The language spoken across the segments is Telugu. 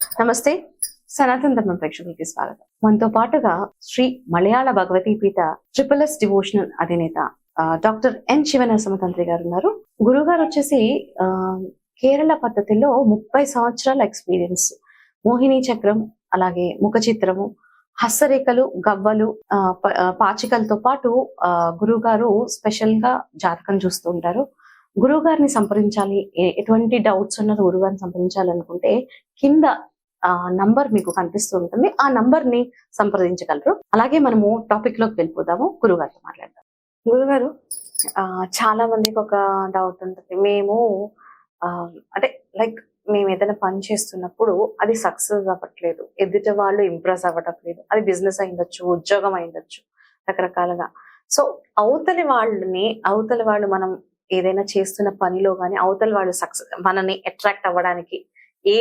నమస్తే, సనాతన ధర్మం ప్రేక్షకులకి స్వాగతం. మనతో పాటుగా శ్రీ మలయాళ భగవతీపీఠ ట్రిపుల్ డివోషనల్ అధినేత డాక్టర్ ఎన్ శివనరసింహతంత్రి గారు ఉన్నారు. గురువు గారు వచ్చేసి కేరళ పద్ధతిలో 30 సంవత్సరాల ఎక్స్పీరియన్స్. మోహిని చక్రం, అలాగే ముఖ చిత్రము, హస్తరేఖలు, గవ్వలు, పాచికలతో పాటు గురువు గారు స్పెషల్ గా జాతకం చూస్తూ ఉంటారు. గురువు గారిని సంప్రదించాలి, ఎటువంటి డౌట్స్ ఉన్నది గురువు గారిని సంప్రదించాలనుకుంటే కింద నంబర్ మీకు కనిపిస్తూ ఉంటుంది. ఆ నంబర్ ని సంప్రదించగలరు. అలాగే మనము టాపిక్ లోకి వెళ్ళిపోదాము, గురుగారితో మాట్లాడదాం. గురుగారు, చాలా మందికి ఒక డౌట్ ఉంటుంది. మేము అంటే లైక్ మేము ఏదైనా పని చేస్తున్నప్పుడు అది సక్సెస్ అవ్వట్లేదు, ఎదుటి వాళ్ళు ఇంప్రెస్ అవ్వట్లేదు. అది బిజినెస్ అయిండొచ్చు, ఉద్యోగం అయిండొచ్చు, రకరకాలుగా. సో అవతలి వాళ్ళు మనం ఏదైనా చేస్తున్న పనిలో కానీ అవతలి వాళ్ళు సక్సెస్ మనని అట్రాక్ట్ అవ్వడానికి ఏ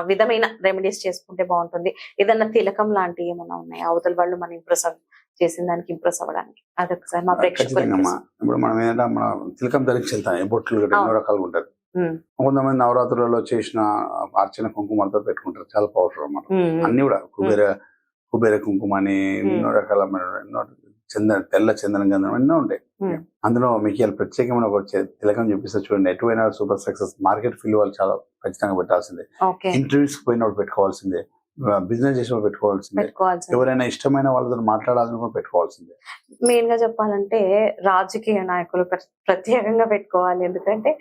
విధమైన రెమెడీస్ చేసుకుంటే బాగుంటుంది? ఏదన్నా తిలకం లాంటివి ఏమన్నా ఉన్నాయి అవతల వాళ్ళు మన ఇంప్రెస్ చేసిన దానికి ఇంప్రెస్ అవ్వడానికి? అదొకసారి మా ప్రేక్షకులు. ఇప్పుడు మనం ఏంటంటే మన తిలకం ధరించి వెళ్తాం, బొట్లు ఎన్నో రకాలుగా ఉంటారు. కొంతమంది నవరాత్రులలో చేసిన అర్చన కుంకుమలతో పెట్టుకుంటారు, చాలా పవర్ఫుల్ అన్నమాట. అన్ని కూడా కుబేర కుంకుమ అని ఎన్నో రకాల తెల్ల చందనం గంధం ఎన్నో ఉంటాయి. అందులో మీకు ఇలా ప్రత్యేకమైన ఒక తిలకం చూపిస్తే చూడండి. ఎటువైనా సూపర్ సక్సెస్ మార్కెట్ ఫీల్డ్ వాళ్ళు చాలా ఖచ్చితంగా పెట్టాల్సిందే. ఇంటర్వ్యూస్ పోయినప్పుడు పెట్టుకోవాల్సిందే, బిజినెస్ చేసినప్పుడు పెట్టుకోవాల్సిందే, ఎవరైనా ఇష్టమైన వాళ్ళతో మాట్లాడాలని పెట్టుకోవాల్సిందే. మెయిన్ గా చెప్పాలంటే రాజకీయ నాయకులు ప్రత్యేకంగా పెట్టుకోవాలి. ఎందుకంటే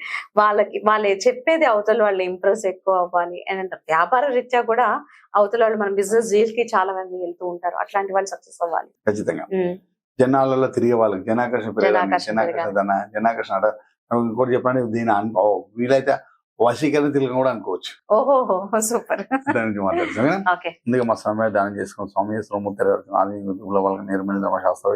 వాళ్ళు చెప్పేది అవతల వాళ్ళు ఇంప్రెస్ ఎక్కువ అవ్వాలి అని. వ్యాపార రీత్యా కూడా అవతల వాళ్ళు మన బిజినెస్ డీల్ కి చాలా మంది వెళ్తూ ఉంటారు, అట్లాంటి వాళ్ళు సక్సెస్ అవ్వాలి ఖచ్చితంగా. జనాలలో తిరిగే వాళ్ళకి జనాకర్షణ ఇంకోటి చెప్పండి, దీని వీలైతే వశీకరణ తిలకం కూడా అనుకోవచ్చు. ఓహో సూపర్. దానికి మాట్లాడుతాం. ముందుగా మా స్వామి దానం చేసుకుని స్వామి వాళ్ళకి నిర్మల శాస్త్ర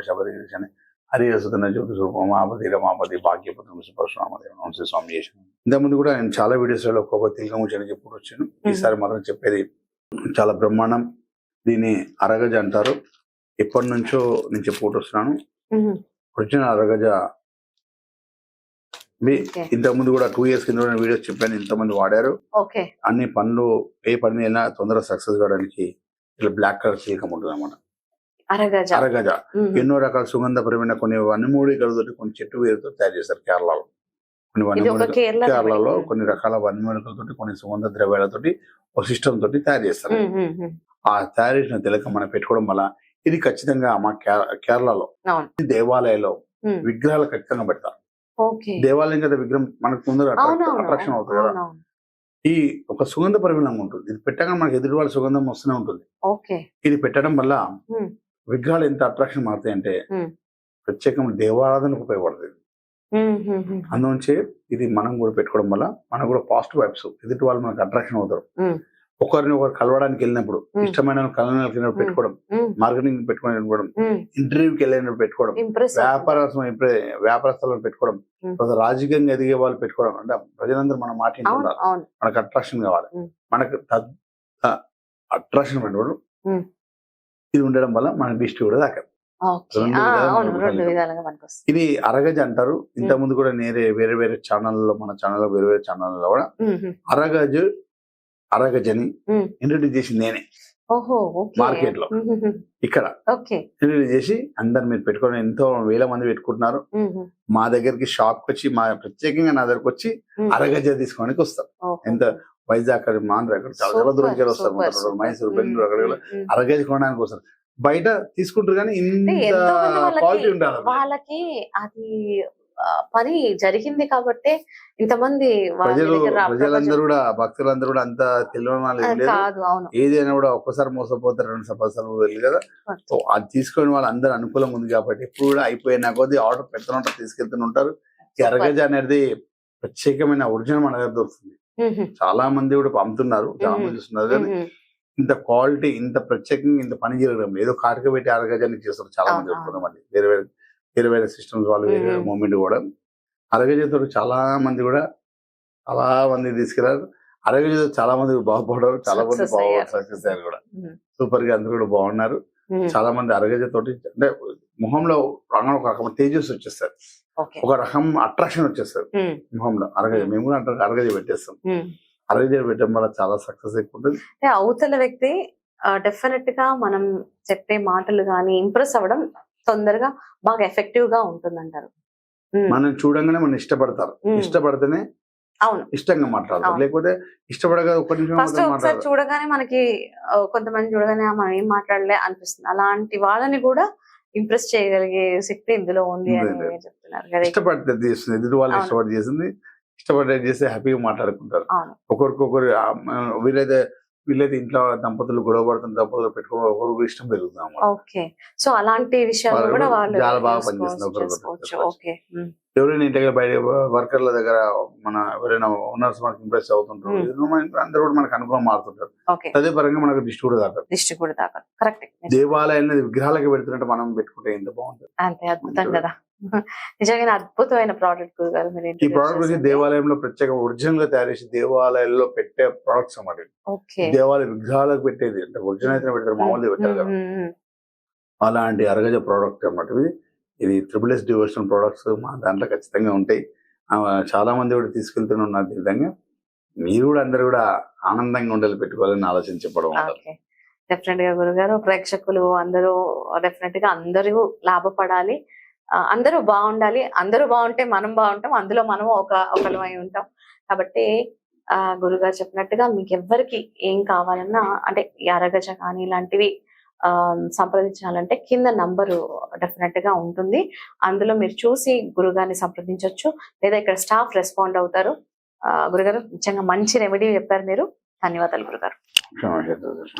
హరిసుతున్న జ్యోతి స్వరూపం ఆపతి రమాపతి భాగ్యపుత్రం సుపరశురామదేవ వంశీ స్వామి చేశాను. ఇంతకుముందు కూడా నేను చాలా వీడియోస్ లో ఒక్కొక్క తిలకం చెప్పుడు వచ్చాను. ఈసారి మాత్రం చెప్పేది చాలా బ్రహ్మాండం. దీన్ని అరగజ అంటారు. ఎప్పటి నుంచో నేను చెప్పుకుంటూ వస్తున్నాను. ఒరిజినల్ అరగజ ఇంతకు ముందు కూడా 2 years కింద వీడియోస్ చెప్పాను, ఇంతమంది వాడారు. అన్ని పనులు ఏ పని అయినా తొందరగా సక్సెస్ కావడానికి ఇట్లా బ్లాక్ కలర్ తిలకం ఉంటుంది అన్నమాట. అరగజ ఎన్నో రకాల సుగంధపరమైన కొన్ని వనమూడి గలతోటి, కొన్ని చెట్టు వేరుతో తయారు చేస్తారు కేరళలో. కేరళలో కొన్ని రకాల వనమూలికలతోటి, కొన్ని సుగంధ ద్రవ్యాలతోటి ఒక సిస్టమ్ తోటి తయారు చేస్తారు. ఆ తయారు చేసిన తిలకం మనం పెట్టుకోవడం వల్ల ఇది ఖచ్చితంగా మా కేరళలో దేవాలయాల్లో విగ్రహాలు ఖచ్చితంగా పెడతారు. దేవాలయం కదా విగ్రహం మనకు ముందర అట్రాక్షన్ అవుతుంది కదా. ఈ ఒక సుగంధ పరిమళంగా ఉంటుంది. ఇది పెట్టగానే మనకి ఎదుటి వాళ్ళ సుగంధం వస్తూనే ఉంటుంది. ఇది పెట్టడం వల్ల విగ్రహాలు ఎంత అట్రాక్షన్ మారుతాయి అంటే ప్రత్యేకంగా దేవారాధనకు ఉపయోగపడుతుంది. అందులోంచి ఇది మనం కూడా పెట్టుకోవడం వల్ల మనకు కూడా పాజిటివ్ వైబ్స్, ఎదుటి వాళ్ళు మనకు అట్రాక్షన్ అవుతారు. ఒకరిని ఒకరు కలవడానికి వెళ్ళినప్పుడు, ఇష్టమైన కలవడానికి పెట్టుకోవడం, మార్కెటింగ్ పెట్టుకోవడం, ఇంటర్వ్యూకి వెళ్ళినప్పుడు పెట్టుకోవడం, వ్యాపారస్తులను పెట్టుకోవడం, రాజకీయంగా ఎదిగే వాళ్ళు పెట్టుకోవడం. అంటే ప్రజలందరూ మన మాట ఉండాలి, మనకు అట్రాక్షన్ కావాలి. మనకు అట్రాక్షన్ పెట్టుకోవడం ఇది ఉండడం వల్ల మన దిష్టి కూడా దాకా. ఇది అరగజ అంటారు. ఇంతకుముందు కూడా వేరే వేరే ఛానల్లో, మన ఛానల్లో వేరే వేరే ఛానల్లో కూడా అరగజని ఇంట్రడ్యూస్ చేసింది నేనే మార్కెట్ లో. ఇక్కడ ఇంట్రడ్యూస్ చేసి అందరు మీరు పెట్టుకోవడం ఎంతో వేల మంది పెట్టుకుంటున్నారు. మా దగ్గరికి షాప్ కి వచ్చి, మా ప్రత్యేకంగా నా దగ్గరకు వచ్చి అరగజ తీసుకోవడానికి వస్తారు. ఎంత వైజాగ్, మాంధ్ర, అక్కడ చాలా దూరం వస్తారు, మైసూరు, బెంగళూరు, అక్కడ అరగజ కొనడానికి వస్తారు. బయట తీసుకుంటారు కానీ ఇంత క్వాలిటీ ఉండాలి వాళ్ళకి. అది పని జరిగింది కాబట్టి ఇంతమంది ప్రజలందరూ కూడా, భక్తులందరూ కూడా అంత తెలియని వాళ్ళు ఏదైనా కూడా ఒక్కసారి మోసపోతారు, 2 సంవత్సరాలు వెళ్ళి కదా. అది తీసుకొని వాళ్ళు అందరూ అనుకూలంగా ఉంది కాబట్టి ఇప్పుడు కూడా అయిపోయిన కొద్ది ఆర్డర్ పెడుతుంటారు, తీసుకెళ్తూనే ఉంటారు. ఈ అరగజ అనేది ప్రత్యేకమైన ఒరిజినల్ మన దగ్గర దొరుకుతుంది. చాలా మంది కూడా పంపుతున్నారు, చాలా మంది చూస్తున్నారు. కానీ ఇంత క్వాలిటీ, ఇంత ప్రత్యేకంగా ఇంత పని జరగడం ఏదో కాటుక పెట్టి అరగజాన్ని చేస్తారు చాలా మంది చెప్తున్నారు. మళ్ళీ వేరే వేరే సిస్టమ్స్ వాళ్ళు వేరే మూమెంట్ కూడా అరగజతో చాలా మంది తీసుకెళ్లారు. అరగజతో చాలా మంది బాగుపడ్డారు, చాలా మంది సక్సెస్ అయ్యారు కూడా. సూపర్ గా అందరూ కూడా బాగున్నారు. చాలా మంది అరగజ తోటి అంటే మొహంలో ఒక రకం తేజస్ వచ్చేస్తారు, ఒక రకం అట్రాక్షన్ వచ్చేస్తారు మొహంలో. అరగజ మేము కూడా అరగజ పెట్టేస్తాం. అరగజ పెట్టడం వల్ల చాలా సక్సెస్ ఎక్కువ ఉంటుంది. అంటే అవతల వ్యక్తి డెఫినెట్ గా మనం చెప్పే మాటలు కానీ ఇంప్రెస్ అవ్వడం తొందరగా బాగా ఎఫెక్టివ్ గా ఉంటుందంటారు. మనం చూడంగానే మనం ఇష్టపడతారు. ఇష్టపడితేనే అవును, ఇష్టంగా మాట్లాడతారు. లేకపోతే ఇష్టపడగా ఒక్క నిమిషం ఫస్ట్ ఒకసారి మాట్లాడతారు. చూడగానే మనకి కొంతమంది చూడగానే మనం ఏం మాట్లాడలే అనిపిస్తుంది. అలాంటి వాళ్ళని కూడా ఇంప్రెస్ చేయగలిగే శక్తి ఇందులో ఉంది అని చెప్తున్నారు కదా. ఇష్టపడితే చేస్తుంది, ఎదుటి వాళ్ళు ఇష్టపడి చేసింది, ఇష్టపడే చేస్తే హ్యాపీగా మాట్లాడుకుంటారు. ఒకరికొకరు వీళ్ళైతే ఇంట్లో దంపతులు గొడవ పడుతున్న దంపతులు ఒకరికి ఇష్టం పెరుగుతాం. ఓకే, సో అలాంటి విషయాలు కూడా వాళ్ళు చాలా బాగా పనిచేస్తుంది. ఓకే, ఎవరైనా ఇంటికి బయట వర్కర్ల దగ్గర మన ఎవరైనా ఓనర్స్ మనకి ఇంప్రెస్ అవుతుంటారు, అందరూ కూడా మనకు అనుకూలం మారుతుంటారు. అదే పరంగా మనకు దిష్టి కూడా దాకా కరెక్ట్. దేవాలయాన్ని విగ్రహాలకి పెడుతున్నట్టు మనం పెట్టుకుంటే ఎంత బాగుంటుంది. అంతే అద్భుతం కదా. నిజంగా అద్భుతమైన ప్రోడక్ట్ గారు. ఈ ప్రోడక్ట్ వచ్చి దేవాలయంలో ప్రత్యేక ఒరిజినల్ గా తయారు చేసి దేవాలయాల్లో పెట్టే ప్రొడక్ట్స్ అన్నమాట. దేవాలయ విగ్రహాలకు పెట్టేది అంటే ఒరిజినల్ అయితే పెడతారు, మామూలుగా పెట్టారు కదా. అలాంటి అరగజ ప్రోడక్ట్ అన్నమాట ఇది SSS డివోషనల్ ప్రొడక్ట్స్ మా దాంట్లో ఖచ్చితంగా ఉంటాయి. చాలా మంది కూడా తీసుకెళ్తున్నారు. ఈ విధంగా మీరు కూడా అందరు కూడా ఆనందంగా ఉండాలి పెట్టుకోవాలని ఆలోచించడం. డెఫినెట్ గా గురుగారు, ప్రేక్షకులు అందరూ డెఫినెట్ గా అందరూ లాభపడాలి, అందరూ బాగుండాలి. అందరూ బాగుంటే మనం బాగుంటాం, అందులో మనము ఒకలమై ఉంటాం. కాబట్టి గురుగారు చెప్పినట్టుగా మీకు ఎవ్వరికి ఏం కావాలన్నా అంటే అరగజ కానీ ఇలాంటివి సంప్రదించాలంటే కింద నంబరు డెఫినెట్ గా ఉంటుంది. అందులో మీరు చూసి గురుగారిని సంప్రదించవచ్చు, లేదా ఇక్కడ స్టాఫ్ రెస్పాండ్ అవుతారు. గురుగారు నిజంగా మంచి రెమెడీ చెప్పారు మీరు. ధన్యవాదాలు గురుగారు.